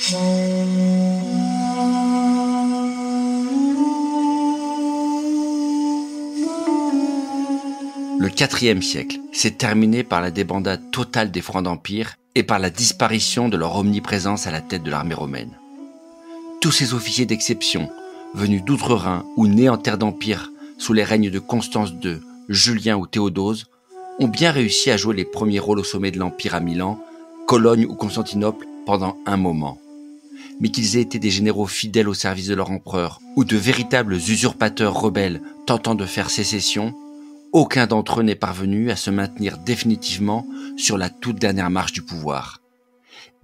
Le IVe siècle s'est terminé par la débandade totale des Francs d'Empire et par la disparition de leur omniprésence à la tête de l'armée romaine. Tous ces officiers d'exception, venus d'outre-Rhin ou nés en terre d'Empire sous les règnes de Constance II, Julien ou Théodose, ont bien réussi à jouer les premiers rôles au sommet de l'Empire à Milan, Cologne ou Constantinople pendant un moment. Mais qu'ils aient été des généraux fidèles au service de leur empereur ou de véritables usurpateurs rebelles tentant de faire sécession, aucun d'entre eux n'est parvenu à se maintenir définitivement sur la toute dernière marche du pouvoir.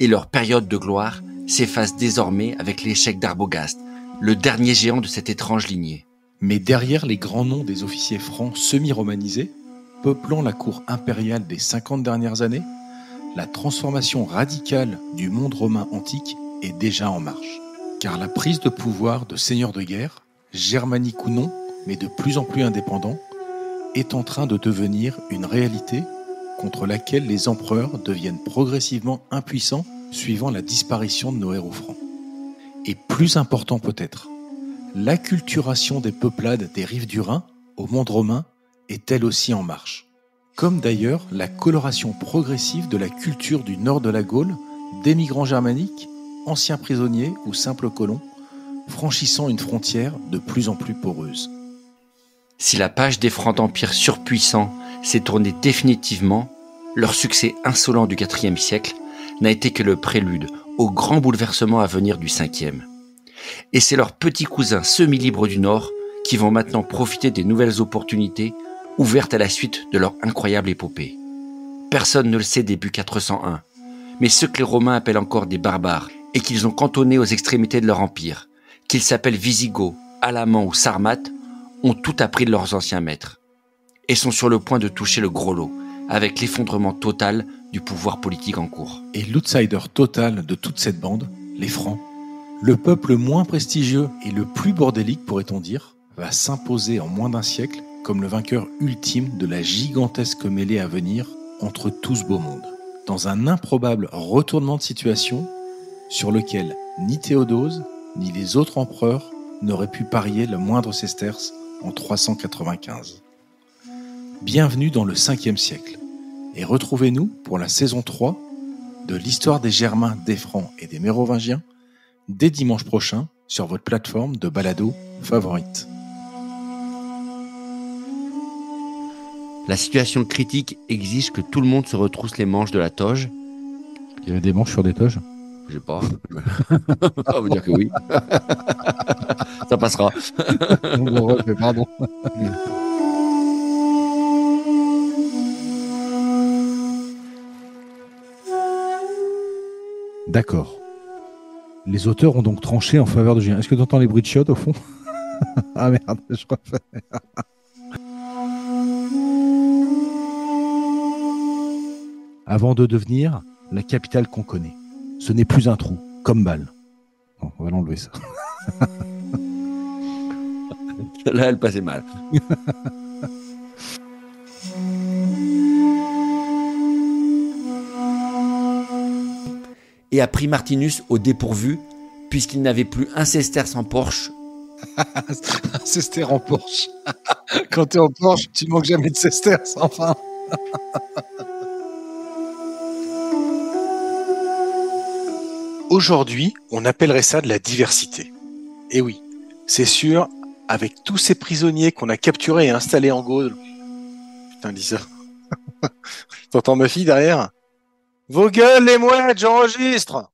Et leur période de gloire s'efface désormais avec l'échec d'Arbogast, le dernier géant de cette étrange lignée. Mais derrière les grands noms des officiers francs semi-romanisés, peuplant la cour impériale des 50 dernières années, la transformation radicale du monde romain antique est déjà en marche. Car la prise de pouvoir de seigneurs de guerre, germaniques ou non, mais de plus en plus indépendants, est en train de devenir une réalité contre laquelle les empereurs deviennent progressivement impuissants suivant la disparition de nos héros francs. Et plus important peut-être, l'acculturation des peuplades des rives du Rhin au monde romain est elle aussi en marche. Comme d'ailleurs la coloration progressive de la culture du nord de la Gaule, d'émigrants germaniques, anciens prisonniers ou simples colons, franchissant une frontière de plus en plus poreuse. Si la page des Francs d'Empire surpuissants s'est tournée définitivement, leur succès insolent du IVe siècle n'a été que le prélude au grand bouleversement à venir du Ve. Et c'est leurs petits cousins semi-libres du Nord qui vont maintenant profiter des nouvelles opportunités ouvertes à la suite de leur incroyable épopée. Personne ne le sait début 401, mais ceux que les Romains appellent encore des barbares et qu'ils ont cantonnés aux extrémités de leur empire, qu'ils s'appellent Visigoths, Alamans ou Sarmates, ont tout appris de leurs anciens maîtres et sont sur le point de toucher le gros lot avec l'effondrement total du pouvoir politique en cours. Et l'outsider total de toute cette bande, les Francs, le peuple moins prestigieux et le plus bordélique pourrait-on dire, va s'imposer en moins d'un siècle comme le vainqueur ultime de la gigantesque mêlée à venir entre tout ce beau monde, dans un improbable retournement de situation sur lequel ni Théodose ni les autres empereurs n'auraient pu parier le moindre sesterce en 395. Bienvenue dans le 5e siècle et retrouvez-nous pour la saison 3 de l'histoire des Germains, des Francs et des Mérovingiens dès dimanche prochain sur votre plateforme de balado favorite. La situation critique exige que tout le monde se retrousse les manches de la toge. Il y avait des manches sur des toges? Je sais pas. On va vous dire que oui. Ça passera. Pardon. D'accord. Les auteurs ont donc tranché en faveur de Julien. Est-ce que tu entends les bruits de chiottes au fond? Ah merde, je refais. Avant de devenir la capitale qu'on connaît. Ce n'est plus un trou, comme Bâle. Bon, on va l'enlever ça. Là, elle passait mal. Et a pris Martinus au dépourvu, puisqu'il n'avait plus un sesterce en Porsche. Un sesterce en Porsche. Quand t'es en Porsche, tu manques jamais de sesterce, enfin. Aujourd'hui, on appellerait ça de la diversité. Et oui, c'est sûr, avec tous ces prisonniers qu'on a capturés et installés en Gaule. Putain, dis ça. T'entends ma fille derrière? Vos gueules, les mouettes, j'enregistre!